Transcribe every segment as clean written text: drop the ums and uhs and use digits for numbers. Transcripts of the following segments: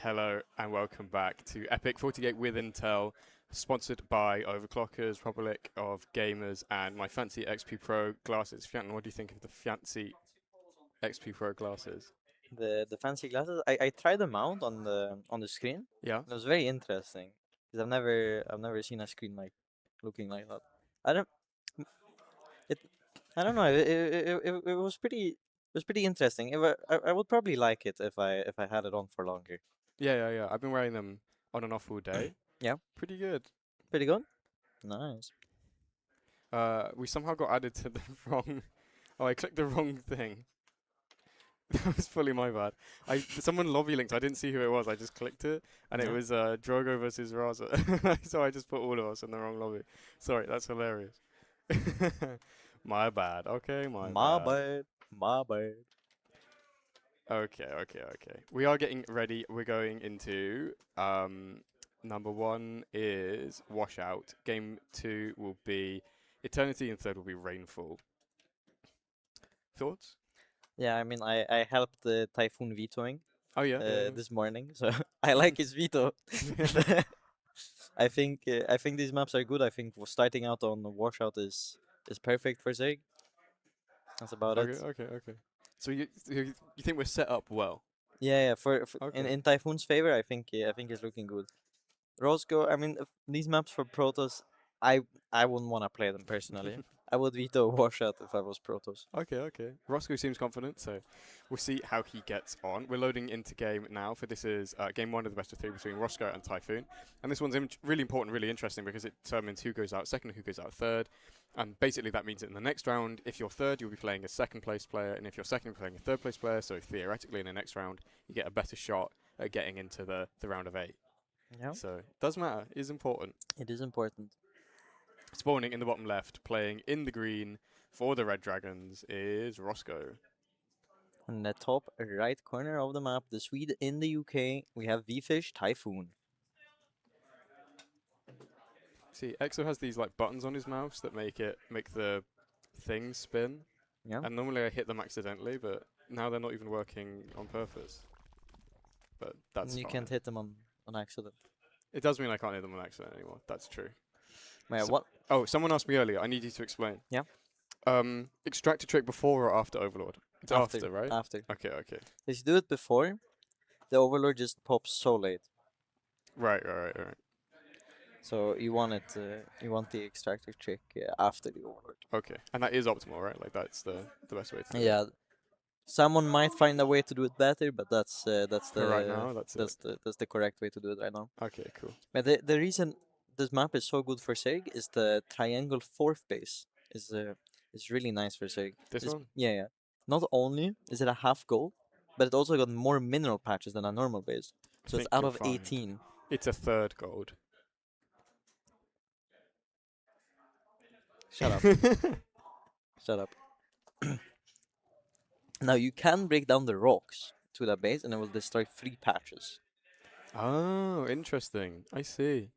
Hello and welcome back to EPIC48 with Intel, sponsored by Overclockers, Republic of Gamers, and my fancy XP Pro glasses. Fianton, what do you think of the fancy XP Pro glasses? The fancy glasses. I tried them out on the screen. Yeah? It was very interesting because I've never seen a screen like looking like that. I don't m- it I don't know. It was pretty interesting. I would probably like it if I had it on for longer. Yeah. I've been wearing them on and off all day. Yeah, Pretty good. pretty good. Nice. We somehow got added to the wrong. Oh, I clicked the wrong thing. That was fully my bad. Someone lobby linked. I didn't see who it was. I just clicked it, and it Yeah. was Drogo versus Raza. So I just put all of us in the wrong lobby. Sorry, that's hilarious. My bad. Okay, my My bad. bad. My bad. Okay. We are getting ready. We're going into number one is Washout. Game two will be Eternity, and third will be Rainfall. Thoughts? Yeah, I mean, I helped the Typhoon vetoing Oh yeah. this morning, so I like his veto. Yeah. I think these maps are good. I think starting out on the washout is perfect for Zig. That's about it. Okay. So you think we're set up well? Yeah, for Okay. in Typhoon's favor, I think it's looking good. RosscO, I mean, these maps for Protoss, I I wouldn't want to play them personally. I would veto washout if I was Protoss. Okay. RosscO seems confident, so we'll see how he gets on. We're loading into game now. For this is game one of the best of three between RosscO and Typhoon, and this one's really important, really interesting because it determines who goes out second and who goes out third. And basically that means that in the next round, if you're third, you'll be playing a second place player, and if you're second, you're playing a third place player. So theoretically, in the next round, you get a better shot at getting into the round of 8. Yeah, So it does matter. It is important. it is important. Spawning in the bottom left, playing in the green for the Red Dragons is RosscO. In the top right corner of the map, the Swede in the UK, we have V-Fish Typhoon. See, EXO has these like buttons on his mouse that make the thing spin, Yeah, and normally I hit them accidentally, but now they're not even working on purpose. But that's you fine. can't hit them on accident. It does mean I can't hit them on accident anymore. That's true. Yeah, So, what? oh, someone asked me earlier. I need you to explain. Yeah, Extractor trick before or after Overlord? It's after, right? after. Okay. If you do it before, the Overlord just pops so late. Right. So you want the extractor trick after the Overlord. Okay, and that is optimal, right? Like that's the best way to do it. Yeah, someone might find a way to do it better, but For right now, that's it. that's the correct way to do it right now. Okay, cool. But the reason this map is so good for Sig is the triangle fourth base is really nice for Sig. This one? Yeah. Not only is it a half gold, but it also got more mineral patches than a normal base. I So it's think out you'll of find 18. it's a third gold. Shut up. Shut up. Now you can break down the rocks to that base and it will destroy 3 patches. Oh, interesting. I see.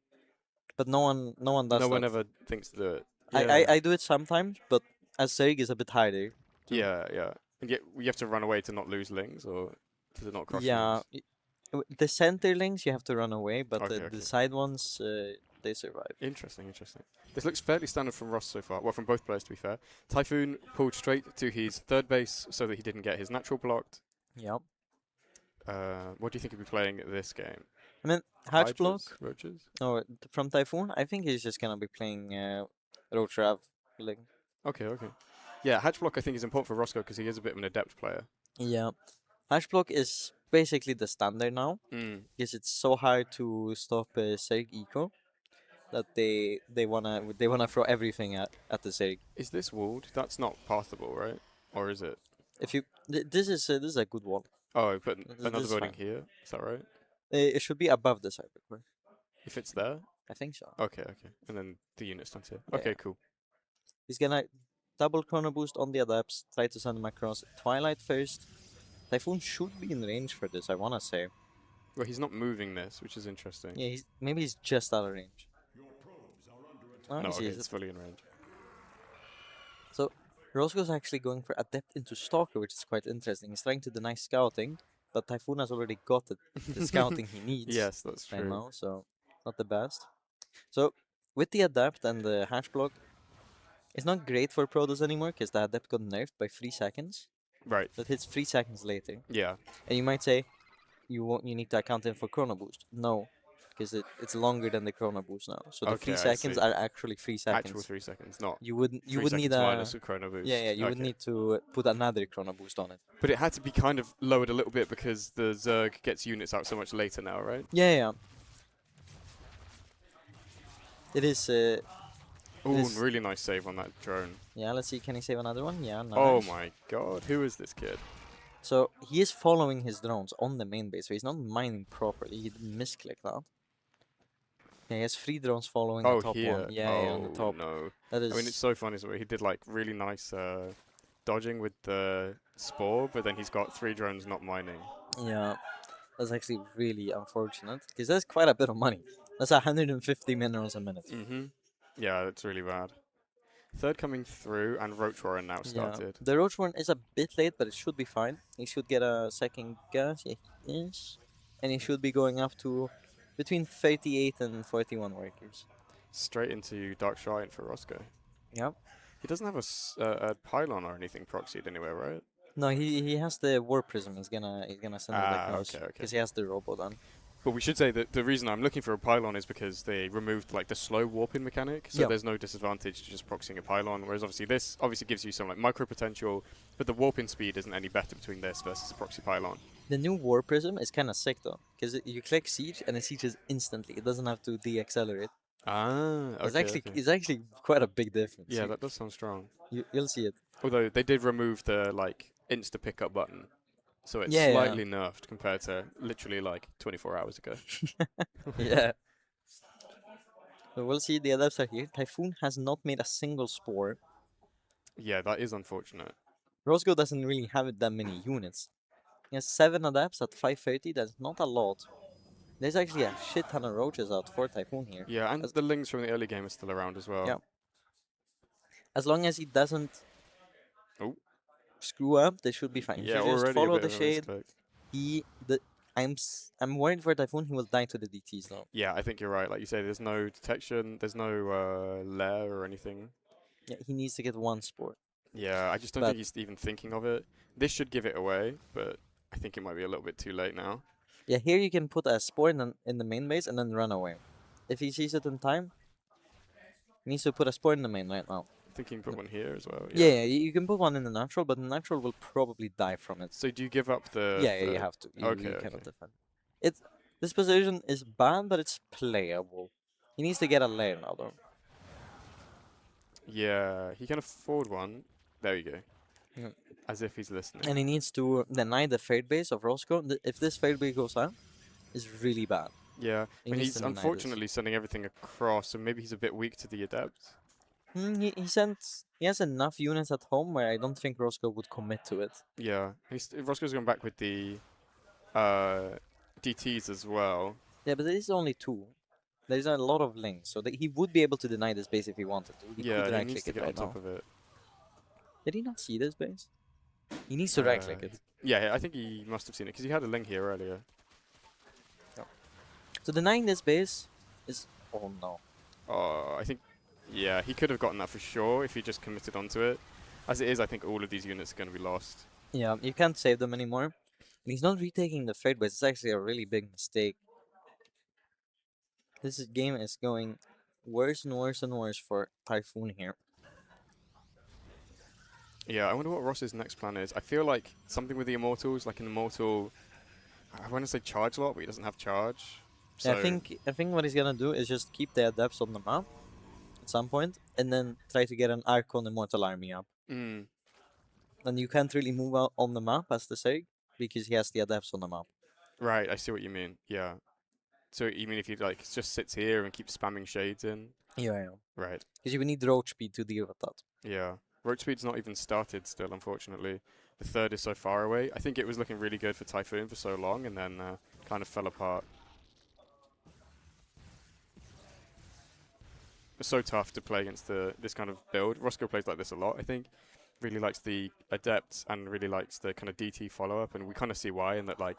But no one does No that. one ever thinks to do it. I, Yeah. I, I do it sometimes, but as Serig is a bit harder. Yeah. And yet you have to run away to not lose lings, or does it not cross Yeah. links? The center links you have to run away, but Okay, the okay. side ones they survive. Interesting. This looks fairly standard from Ross so far. Well, from both players, to be fair. Typhoon pulled straight to his third base so that he didn't get his natural blocked. Yeah. What do you think he'll be playing this game? I mean, Hatch Hydras? block. Roaches? No, from Typhoon. I think he's just gonna be playing Roach Rav. Like, Okay. Yeah, hatch block I think is important for RosscO because he is a bit of an adept player. yeah, Hatch block is basically the standard now because it's so hard to stop Serig eco that they wanna throw everything at the Serig. Is this walled? That's not passable, right? Or is it? If you this is a good one. Oh, put This another is building fine. here. Is that right? It should be above the cybercore. If it's there? I think so. Okay. And then the unit stands here. Yeah. Okay, cool. He's gonna double chrono boost on the adepts, try to send them across Twilight first. Typhoon should be in range for this, I wanna say. Well, he's not moving this, which is interesting. Yeah, maybe he's just out of range. Oh, No, he okay, sees it's it. fully in range. So RosscO's actually going for Adept into Stalker, which is quite interesting. He's trying to deny scouting, but Typhoon has already got the scouting he needs Yes, that's right true. now, so not the best. So with the Adapt and the Hash Block, it's not great for Protoss anymore because the Adept got nerfed by 3 seconds. Right. So it hits 3 seconds later. Yeah. And you might say, you need to account in for Chrono Boost. No, because it's longer than the Chrono Boost now. So the Okay, 3 I seconds see. are actually 3 Actual seconds. 3 seconds, not You would 3 need seconds a minus a chrono boost. yeah, you would Okay. need to put another Chrono Boost on it. But it had to be kind of lowered a little bit because the Zerg gets units out so much later now, right? Yeah. It is. Ooh, is- really nice save on that drone. Yeah, let's see. Can he save another one? Yeah, nice. Oh my god, who is this kid? So he is following his drones on the main base, so he's not mining properly. He didn't misclick that. Yeah, he has 3 drones following the Oh, top here. one. Yeah, on the Oh, top. no. That is. I mean, it's so funny. So he did like really nice dodging with the Spore, but then he's got 3 drones not mining. Yeah, that's actually really unfortunate because that's quite a bit of money. That's 150 minerals a minute. Mm-hmm. Yeah, that's really bad. Third coming through, and Roach Warren now started. The Roach one is a bit late, but it should be fine. He should get a second gas. Yeah, he is. And he should be going up to between 38 and 41 workers. Straight into Dark Shrine for RosscO. Yep. He doesn't have a pylon or anything proxied anywhere, right? No, he has the War Prism. He's gonna send it across Okay. because he has the Robo done. But we should say that the reason I'm looking for a pylon is because they removed like the slow warping mechanic, so Yep. there's no disadvantage to just proxying a pylon. Whereas obviously this obviously gives you some like micro potential, but the warping speed isn't any better between this versus a proxy pylon. The new War Prism is kind of sick though, because you click Siege and it sieges instantly. It doesn't have to deaccelerate. Okay. It's actually quite a big difference. Yeah, that does sound strong. You'll see it. Although they did remove the like insta pickup button, so it's Yeah. slightly nerfed compared to literally like 24 hours ago. Yeah. So we'll see. The adapts are here. Typhoon has not made a single spore. Yeah, that is unfortunate. RosscO doesn't really have that many units. He has 7 adapts at 530. That's not a lot. There's actually a shit ton of roaches out for Typhoon here. Yeah, and the lings from the early game are still around as well. Yeah. As long as he doesn't Oh. screw up, they should be fine. He Yeah, should just already follow a bit the of a shade. misclick. I'm worried for Typhoon. He will die to the DTs though. Yeah, I think you're right. Like you say, there's no detection, there's no lair or anything. Yeah, he needs to get 1 spore. Yeah, I just don't think he's even thinking of it. This should give it away, but I think it might be a little bit too late now. Yeah, here you can put a spore in the main base and then run away. If he sees it in time, he needs to put a spore in the main right now. I think you can put one here as well. Yeah, you can put one in the natural, but the natural will probably die from it. So do you give up the... Yeah, you have to. You Okay. cannot defend. This position is bad, but it's playable. He needs to get a layer now, though. Yeah, he can afford one. There you go. Yeah. As if he's listening. And he needs to deny the third base of RosscO. If this third base goes out, it's really bad. Yeah, He and needs he's to deny this. unfortunately sending everything across, so maybe he's a bit weak to the adept. He has enough units at home where I don't think RosscO would commit to it. Yeah, RosscO's going back with the DTs as well. Yeah, but there is only 2. There's a lot of links, so that he would be able to deny this base if he wanted to. He could He right needs click to it get on right top now. of it. Did he not see this base? He needs to right click it. Yeah, I think he must have seen it because he had a link here earlier. So denying this base is oh no. I think, yeah, he could have gotten that for sure if he just committed onto it. As it is, I think all of these units are going to be lost. Yeah, you can't save them anymore. And he's not retaking the third base. It's actually a really big mistake. This game is going worse and worse and worse for Typhoon here. Yeah, I wonder what Ross's next plan is. I feel like something with the Immortals, like an Immortal, I want to say charge lot, but he doesn't have charge. So Yeah, I think what he's gonna do is just keep the adepts on the map at some point, and then try to get an Archon Immortal army up. Mm, And you can't really move out on the map as the Seg because he has the adepts on the map. right, I see what you mean. Yeah. So you mean if he like just sits here and keeps spamming shades in? Yeah. Right. Because you would need roach speed to deal with that. Yeah. Roach speed's not even started still, unfortunately. The third is so far away. I think it was looking really good for Typhoon for so long, and then kind of fell apart. It's so tough to play against this kind of build. RosscO plays like this a lot, I think. really likes the adepts and really likes the kind of DT follow up, and we kind of see why, and that like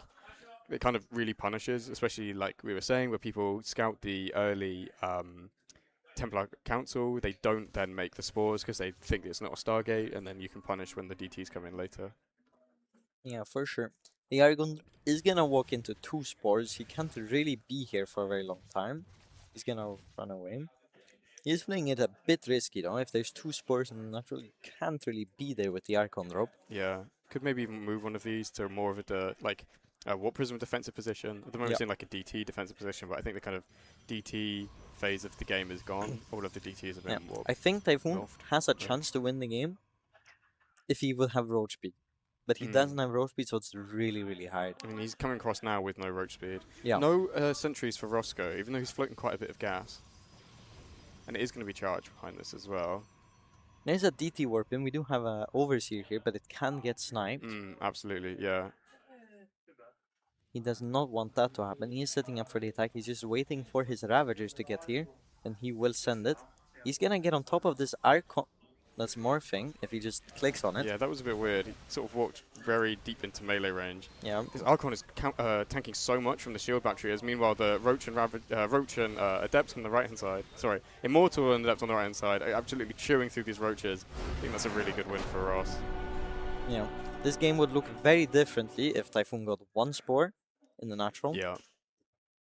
it kind of really punishes, especially like we were saying, where people scout the early Templar Council. They don't then make the spores because they think it's not a Stargate, and then you can punish when the DTs come in later. Yeah, for sure. The Argon is gonna walk into two spores. He can't really be here for a very long time. He's gonna run away. He's playing it a bit risky though. If there's two spores and naturally can't really be there with the Archon drop. Yeah, could maybe even move one of these to more of a like Warp Prism defensive position. At the moment, Yeah. it's in like a DT defensive position, but I think the kind of DT phase of the game is gone. All of the DTs have Yeah. been warped. I think Typhoon Morphed. has a Yeah. chance to win the game if he would have road speed. But he Mm. doesn't have road speed, so it's really, really hard. I mean, he's coming across now with no roach speed. Yeah. No sentries for RosscO, even though he's floating quite a bit of gas. And it is going to be charged behind this as well. There's a DT warp in. We do have a Overseer here, but it can get sniped. Absolutely, yeah. He does not want that to happen. He is setting up for the attack. He's just waiting for his Ravagers to get here, and he will send it. He's gonna get on top of this Archon that's morphing if he just clicks on it. Yeah, that was a bit weird. He sort of walked very deep into melee range. Yeah. This Archon is tanking so much from the shield battery, as meanwhile the Roach and Adepts on the right hand side, sorry, Immortal and Adepts on the right hand side, are absolutely chewing through these Roaches. I think that's a really good win for Ross. Yeah. This game would look very differently if Typhoon got one spore in the natural. Yeah.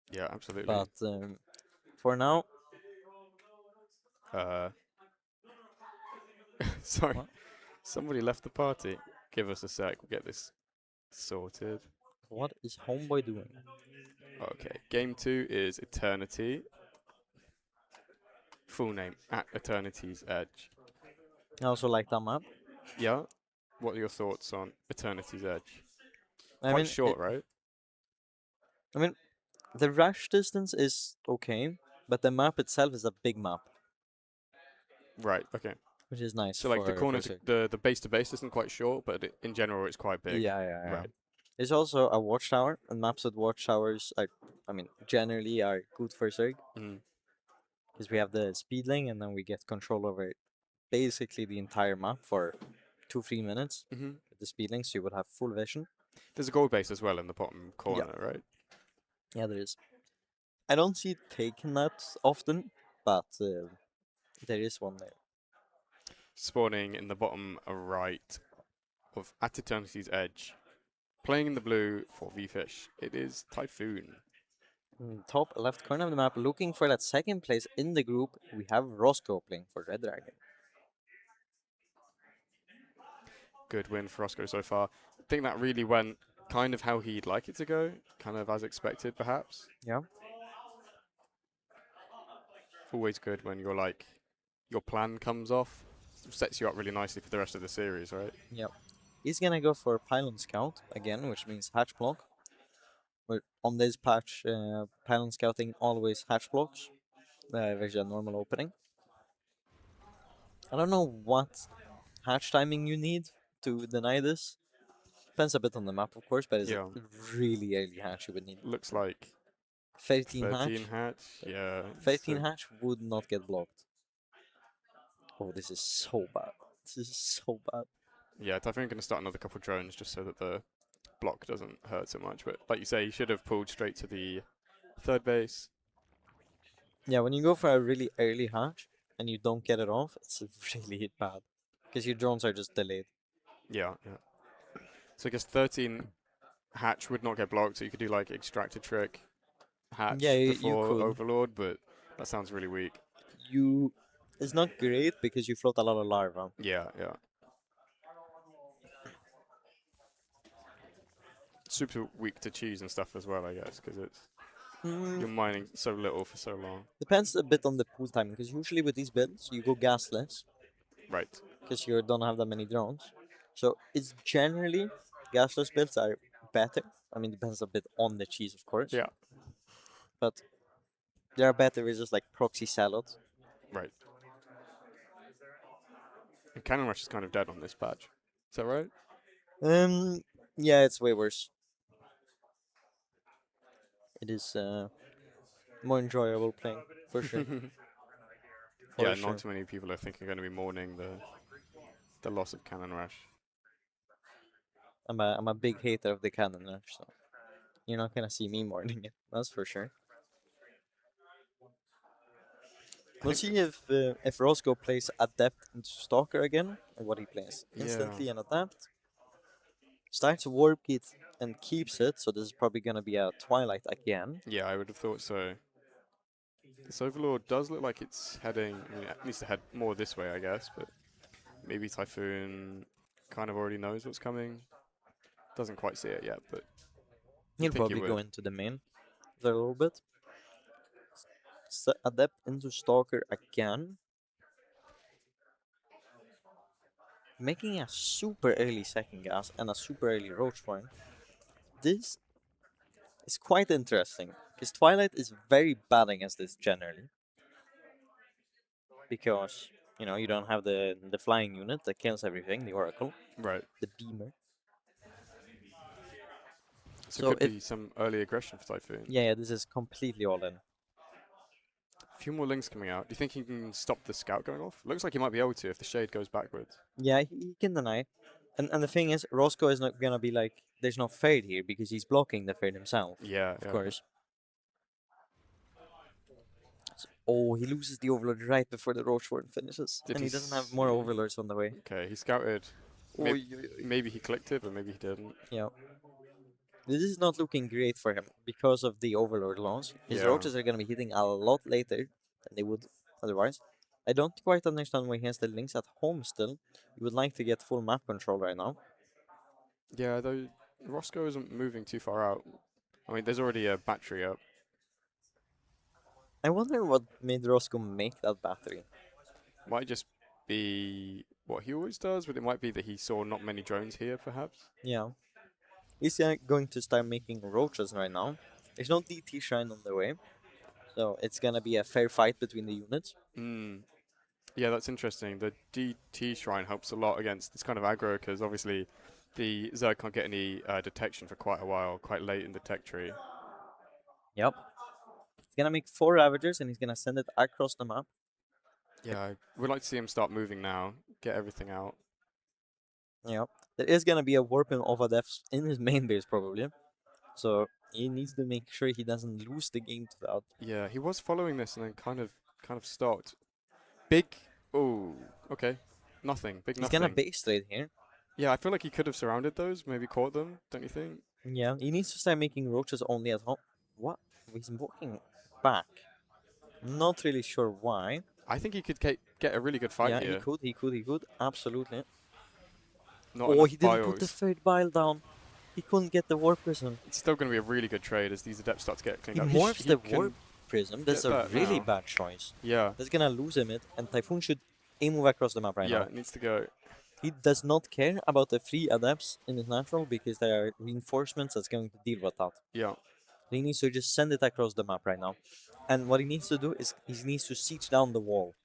Yeah, absolutely. But for now, sorry, What? somebody left the party. Give us a sec, we'll get this sorted. what is Homeboy doing? Okay, game 2 is Eternity. Full name, At Eternity's Edge. I also like that map. Yeah? What are your thoughts on Eternity's Edge? I Quite mean, short, right? the rush distance is okay, but the map itself is a big map, Right, okay. which is nice. So like the for corner, Circ. the base to base isn't quite short, but in general it's quite big. Yeah. Right. There's also a watchtower, and maps with watchtowers are, generally are good for Zerg Mm. because we have the speed link, and then we get control over basically the entire map for 2-3 minutes. Mm-hmm. With the speed link, so you would have full vision. There's a gold base as well in the bottom corner, right? Yeah, there is. I don't see it taken that often, but there is one there. Spawning in the bottom right of At Eternity's Edge. Playing in the blue for V-Fish, it is Typhoon. Top left corner of the map, looking for that second place in the group, we have RosscO playing for Red Dragon. Good win for RosscO so far. I think that really went kind of how he'd like it to go, kind of as expected, perhaps. Yeah. Always good when your plan comes off. Sets you up really nicely for the rest of the series, right? Yep. He's gonna go for Pylon Scout again, which means hatch block. But on this patch, Pylon Scouting always hatch blocks. There's a normal opening. I don't know what hatch timing you need to deny this. Depends a bit on the map, of course, but it's Yeah. a really early hatch you would need. Looks like 13 13 hatch. hatch. Yeah. 13 so- hatch would not get blocked. Oh, this is so bad. This is so bad. Yeah, Typhoon going to start another couple drones just so that the block doesn't hurt so much. But like you say, you should have pulled straight to the third base. Yeah, when you go for a really early hatch and you don't get it off, it's really bad. Because your drones are just delayed. Yeah. So I guess 13 hatch would not get blocked, so you could do like extractor trick hatch Yeah, you before could. Overlord, but that sounds really weak. It's not great because you float a lot of larva. Yeah. Super weak to cheese and stuff as well, I guess, because you're mining so little for so long. Depends a bit on the pool timing, because usually with these builds, you go gasless, Right. because you don't have that many drones. So it's generally, gasless builds are better. I mean, depends a bit on the cheese, of course. Yeah. But they are better with just like proxy salad. Right. And Cannon Rush is kind of dead on this patch. Is that right? Yeah, it's way worse. It is more enjoyable playing, for sure. Yeah, For sure. not too many people I think are going to be mourning the the loss of Cannon Rush. I'm a big hater of the cannon rush, so you're not gonna see me mourning it. That's for sure. We'll see if RosscO plays Adept into Stalker again, or what he plays. Yeah. Instantly an Adept. Starts a Warp Kit and keeps it, so this is probably gonna be a Twilight again. Yeah, I would have thought so. This Overlord does look like it's heading. I mean, it needs to head more this way, I guess, but maybe Typhoon kind of already knows what's coming. Doesn't quite see it yet, but He'll think he probably go would. into the main there a little bit. Adept into Stalker again. Making a super early second gas and a super early Roach point. This is quite interesting, because Twilight is very bad against this generally. Because, you know, you don't have the flying unit that kills everything, the Oracle, Right. the Beamer. So, So could if, be some early aggression for Typhoon. yeah, this is completely all in. A few more links coming out. Do you think he can stop the scout going off? Looks like he might be able to if the shade goes backwards. Yeah, he can deny. And the thing is, RosscO is not gonna be like, there's no Fade here, because he's blocking the Fade himself. Yeah, Of course. Oh, he loses the Overlord right before the Roach Warden finishes. Did and he he doesn't have more see- Overlords on the way. Okay, he scouted. Oy, Maybe, oy, oy. maybe he clicked it, but maybe he didn't. Yeah. This is not looking great for him because of the Overlord launch. His Yeah. Roaches are going to be hitting a lot later than they would otherwise. I don't quite understand why he has the links at home still. He would like to get full map control right now. Yeah, though RosscO isn't moving too far out. I mean, there's already a battery up. I wonder what made RosscO make that battery. Might just be what he always does, but it might be that he saw not many drones here, perhaps. Yeah. He's going to start making Roaches right now. There's no DT Shrine on the way. So it's going to be a fair fight between the units. Yeah, that's interesting. The DT Shrine helps a lot against this kind of aggro, because obviously the Zerg can't get any detection for quite a while, quite late in the tech tree. Yep. He's going to make 4 Ravagers and he's going to send it across the map. Yeah, I would like to see him start moving now, get everything out. Yeah. There is going to be a warping of Adepts in his main base probably. So he needs to make sure he doesn't lose the game to that. Yeah, he was following this and then kind of stopped. Big. Oh, okay. Nothing. Big He's nothing. going to base trade here. Yeah, I feel like he could have surrounded those, maybe caught them, don't you think? Yeah, he needs to start making Roaches only at home. What? He's walking back. Not really sure why. I think he could get a really good fight Yeah, here. he could. Absolutely. Not Oh, enough he didn't put the bios. third bile down. He couldn't get the Warp Prism. It's still going to be a really good trade as these Adepts start to get cleaned He up. morphs the can- Warp Prism. That's a that really now. bad choice. Yeah, That's gonna lose him it, and Typhoon should move across the map right yeah, now. it needs to go. He does not care about the 3 Adepts in his natural because there are reinforcements that's going to deal with that. Yeah, He needs to just send it across the map right now. And what he needs to do is he needs to siege down the wall.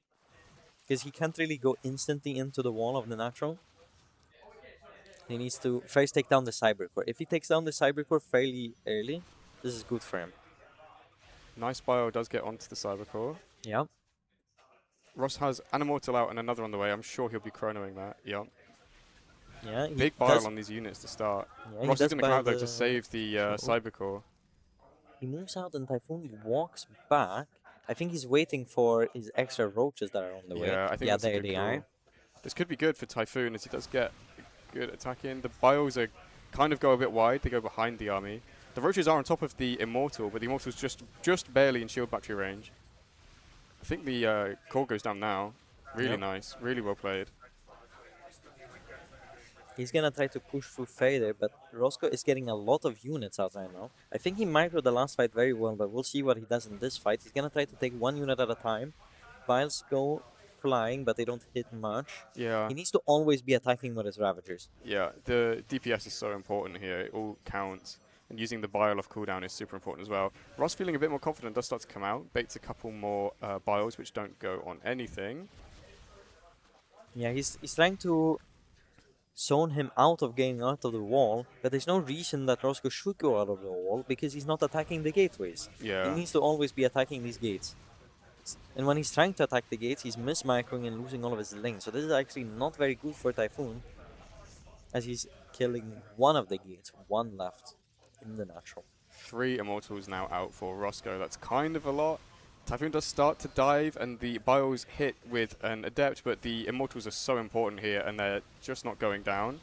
Because he can't really go instantly into the wall of the natural. He needs to first take down the Cybercore. If he takes down the Cybercore fairly early, this is good for him. nice bio does get onto the Cybercore. Yeah. Ross has an Immortal out and another on the way. I'm sure he'll be chronoing that. Yeah. Yeah. Big bile on these units to start. Yeah, Ross is going to come buy out though the- to save the Cybercore. He moves out and Typhoon walks back. I think he's waiting for his extra roaches that are on the way. Yeah, I think Yeah, that's a there good they call. are. This could be good for Typhoon as he does get good attack in. The bios are kind of go a bit wide. They go behind the army. The roaches are on top of the Immortal, but the Immortal's just barely in shield battery range. I think the core goes down now. Really Yep. nice. Really well played. He's gonna try to push through Fader, but RosscO is getting a lot of units out right now. I think he microed the last fight very well, but we'll see what he does in this fight. He's gonna try to take 1 unit at a time. Vials go flying, but they don't hit much. Yeah. He needs to always be attacking with his Ravagers. Yeah, the DPS is so important here. It all counts. And using the bile off cooldown is super important as well. Ross feeling a bit more confident does start to come out. Baits a couple more biles which don't go on anything. Yeah, he's trying to zone him out of getting out of the wall, but there's no reason that RosscO should go out of the wall because he's not attacking the gateways. Yeah. He needs to always be attacking these gates. And when he's trying to attack the gates, he's mismicroing and losing all of his links. So this is actually not very good for Typhoon, as he's killing one of the gates, one left in the natural. 3 Immortals now out for RosscO. That's kind of a lot. Typhoon does start to dive, and the Bios hit with an Adept, but the Immortals are so important here, and they're just not going down.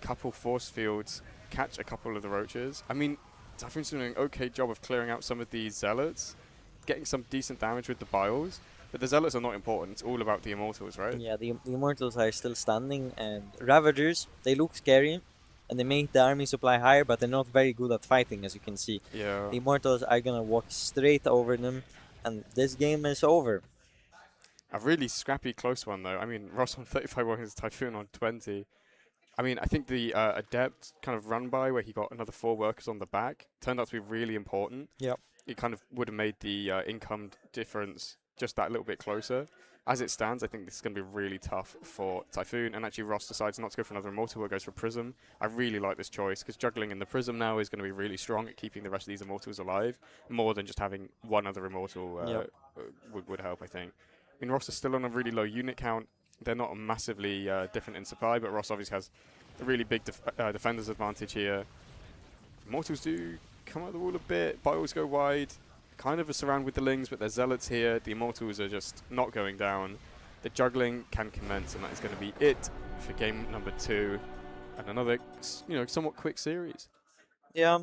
Couple force fields, catch a couple of the Roaches. I mean, Typhoon's doing an okay job of clearing out some of these Zealots, getting some decent damage with the Bios, but the Zealots are not important. It's all about the Immortals, right? Yeah, the Immortals are still standing, and Ravagers, they look scary, and they make the army supply higher, but they're not very good at fighting, as you can see. Yeah. The Immortals are gonna walk straight over them, and this game is over. A really scrappy, close one, though. I mean, Ross on 35 points, Typhoon on 20. I mean, I think the Adept kind of run by where he got another 4 workers on the back turned out to be really important. Yep. It kind of would have made the income difference just that little bit closer. As it stands, I think this is going to be really tough for Typhoon, and actually Ross decides not to go for another Immortal, but goes for Prism. I really like this choice, because juggling in the Prism now is going to be really strong at keeping the rest of these Immortals alive, more than just having one other Immortal would help, I think. I mean, Ross is still on a really low unit count. They're not massively different in supply, but Ross obviously has a really big defender's advantage here. Immortals do come out of the wall a bit. Bios go wide. Kind of a surround with the Lings, but there's Zealots here. The Immortals are just not going down. The juggling can commence, and that is going to be it for game number 2. And another, somewhat quick series. Yeah,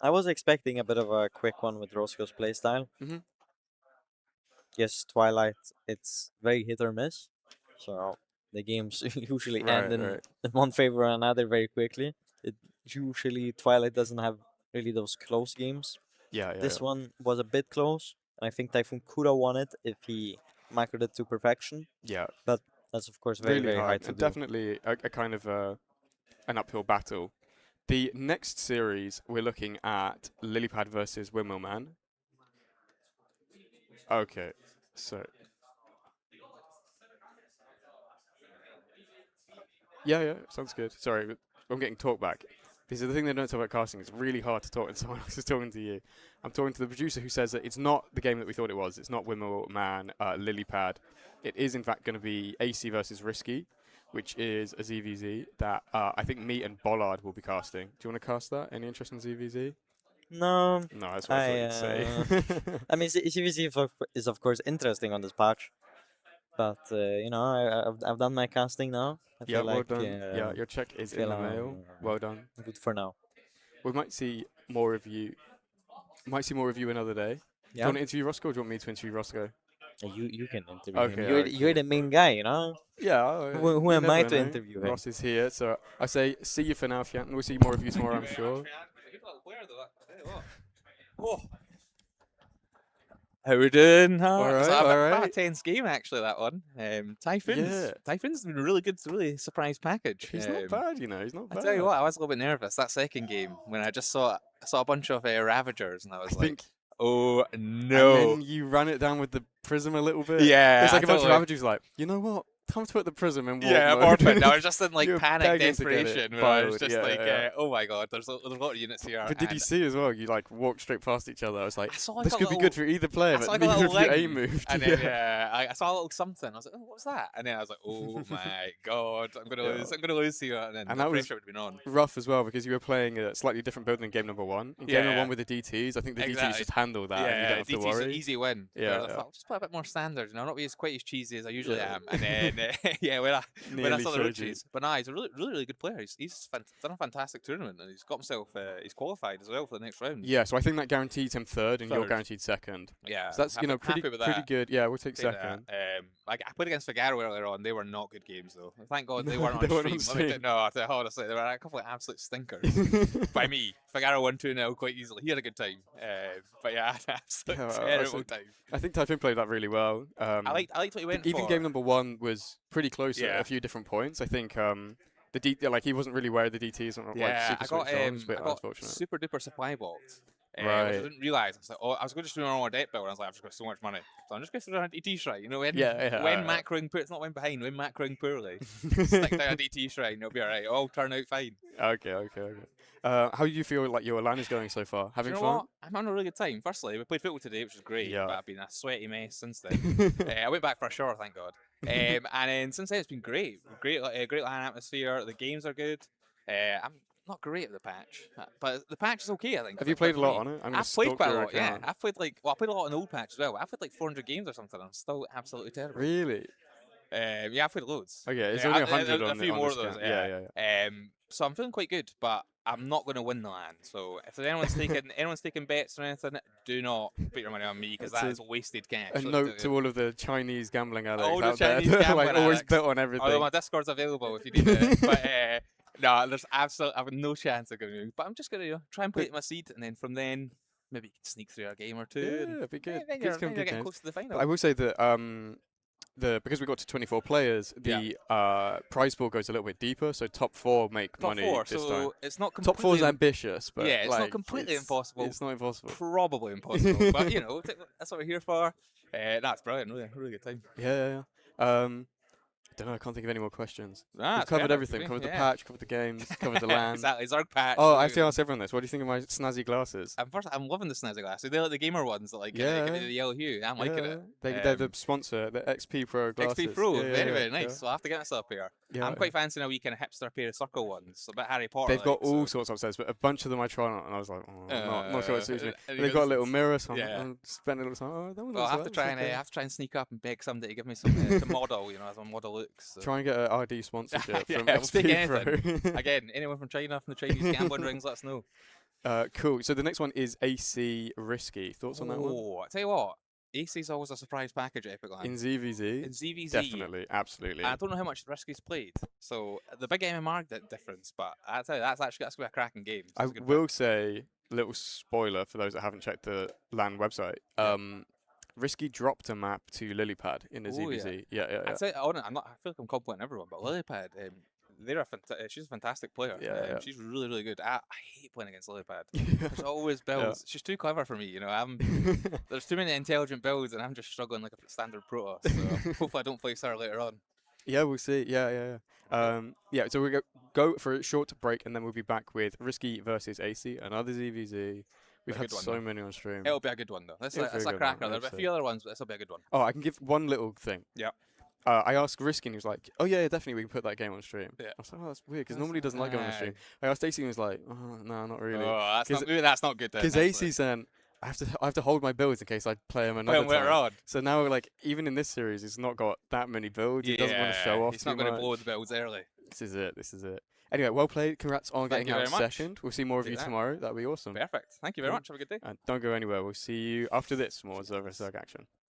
I was expecting a bit of a quick one with RosscO's playstyle. Mm-hmm. Yes, Twilight, it's very hit or miss. So the games usually end in one favor or another very quickly. Usually Twilight doesn't have really those close games. This one was a bit close, and I think Typhoon could have won it if he microed it to perfection. Yeah. But that's of course very, really very hard to and do. definitely a kind of an uphill battle. The next series, we're looking at Lilypad versus Windmillman. Okay, so... Yeah, sounds good. Sorry, I'm getting talk back. This is the thing they don't talk about casting. It's really hard to talk when someone else is talking to you. I'm talking to the producer who says that it's not the game that we thought it was. It's not Windmillman, Lilypad. It is, in fact, going to be AC versus Risky, which is a ZVZ that I think me and Bollard will be casting. Do you want to cast that? Any interest in ZVZ? No. No, that's what I thought you'd say. I mean, CVC is of course interesting on this patch, but I've done my casting now. Yeah, well done. Yeah, your check is in the mail. Well done. Good for now. We might see more of you. Might see more of you another day. Yeah. Do you want to interview RosscO, or do you want me to interview RosscO? You can interview him. You're the main guy, you know. Yeah. Who am I to interview him? Ross is here, so I say see you for now, Fianton. We'll see more of you tomorrow, I'm sure. How we doing? All right, so all right. Quite a tense game, actually, that one. Typhoon's been a really good, really surprise package. He's not bad, He's not bad. I tell you what, I was a little bit nervous that second game when I just saw a bunch of Ravagers, and I was like, oh no. And then you ran it down with the Prism a little bit. Yeah. It's like a bunch of Ravagers like, you know what? Time to put the Prism in warp mode. I was just in panic desperation. I was just oh my god, there's a lot of units here. But did you see as well? You walked straight past each other. I was like, this could be good for either player, but neither of you aim moved. And then I saw a little something. I was like, oh, what was that? And then I was like, oh my god, I'm gonna lose. I'm gonna lose here. And then the pressure would have been on. Rough as well because you were playing a slightly different build than game number 1. In game number 1 with the DTs, I think the DTs just handle that. And you don't have to worry. An easy win. I thought, I'll just play a bit more standard. Not be quite as cheesy as I usually am. And then when I saw the Roaches. But he's a really good player. He's done a fantastic tournament, and he's got himself. He's qualified as well for the next round. Yeah, so I think that guarantees him third, and you're guaranteed second. Yeah, so that's pretty good. Yeah, we'll take second. I played against Figaro earlier on. They were not good games though. Thank God they weren't on stream. No, honestly, they were a couple of absolute stinkers. By me, Figaro won 2-0 quite easily. He had a good time. But yeah, I had an absolute terrible time. I think Typhoon played that really well. I liked what he went for. Even game number 1 was pretty close at a few different points. I think he wasn't really aware of the DTs. I got super duper supply box. Which Right. I didn't realise. I was like, oh, I was going to do a normal deck build, and I was like, I've just got so much money. So I'm just going to throw down a DT Shrine. You know, when macroing, it's not when behind, when macroing poorly. Stick down a DT Shrine, it'll be alright. It'll all turn out fine. Okay. How do you feel like your LAN is going so far? Having You know fun? what? I'm having a really good time. Firstly, we played football today, which was great, Yeah. but I've been a sweaty mess since then. I went back for a shower, thank God. And then since then, it's been great. Great LAN atmosphere. The games are good. I'm not great at the patch, but the patch is okay, I think. Have you played a lot on it? I've played quite a lot, yeah. I've played I played a lot on the old patch as well. I've played like 400 games or something. I'm still absolutely terrible. Really? Yeah, I've played loads. Okay, it's only 100 on a few on more this of those. account. Yeah. So I'm feeling quite good, but I'm not going to win the LAN. So if anyone's taking bets or anything, do not put your money on me because that is wasted cash. A note to all of the Chinese gambling addicts all the out Chinese there, gambling like always addicts. bet on everything. Although my Discord's available if you need it. But no, there's absolutely, I have no chance of going. But I'm just going to try and plant my seed, and then from then maybe you can sneak through a game or two. Yeah, it'd be good. Then Kids you're can get getting games. close to the final. But I will say that because we got to 24 players, the prize pool goes a little bit deeper. So top 4 make Top money 4, this so time. it's not Top 4 is completely ambitious, but yeah, it's like, not completely impossible. It's not impossible. Probably impossible, but you know, that's what we're here for. That's brilliant. Really good time. Yeah. I don't know. I can't think of any more questions. Ah, We've covered everything. Covered the patch. Covered the games. Covered the LAN. Exactly. Zerg patch. Oh, I have to ask everyone this. What do you think of my snazzy glasses? I'm loving the snazzy glasses. They're like the gamer ones that give me the yellow hue. I'm liking it. They're the sponsor, the XP Pro glasses. XP Pro, very nice. Yeah. So I'll have to get myself a pair. Yeah. I'm quite fancying a wee kind of hipster pair of circle ones, a bit Harry Potter. They've got all sorts of upstairs, but a bunch of them I tried on, and I was like, not sure it suits me. They've got a little mirror, so I'm spending a little time. Oh, that one well, I have to try and sneak up and beg somebody to give me some to model, as my model looks. So. Try and get an RD sponsorship from we'll take XP Pro. Again, anyone from China, from the Chinese gambling rings, let us know. Cool. So the next one is AC Risky. Thoughts on that one? Oh, I tell you what, AC's always a surprise package at Epic Land. In ZVZ? In ZVZ. Definitely, absolutely. I don't know how much Risky's played, so the big MMR difference, but I tell you, that's going to be a cracking game. I will say, little spoiler for those that haven't checked the LAN website. Risky dropped a map to Lilypad in the ZVZ. Yeah. I feel like I'm complimenting everyone, but Lilypad, she's a fantastic player. She's really, really good. I hate playing against Lilypad. There's always builds. She's too clever for me. There's too many intelligent builds, and I'm just struggling like a standard Protoss. So hopefully I don't place her later on. Yeah, we'll see. Yeah. So we go for a short break, and then we'll be back with Risky versus AC, another ZVZ. We've had so many on stream. It'll be a good one, though. That's a cracker. There'll be a few other ones, but this will be a good one. Oh, I can give one little thing. Yeah. I asked Risky, and he was like, "Oh yeah, definitely, we can put that game on stream." Yeah. I was like, "Oh, that's weird, because normally he doesn't like going on stream." I asked AC, and he was like, "Oh, no, not really." Oh, that's not good. Because AC said, I have to hold my builds in case I play him another time. So now, like, even in this series, he's not got that many builds. He doesn't want to show off. He's not going to blow the builds early. This is it. Anyway, well played. Congrats on getting out second. We'll see more of you tomorrow. That'll be awesome. Perfect. Thank you very much. Have a good day. And don't go anywhere. We'll see you after this. More Zerg vs. Zerg action.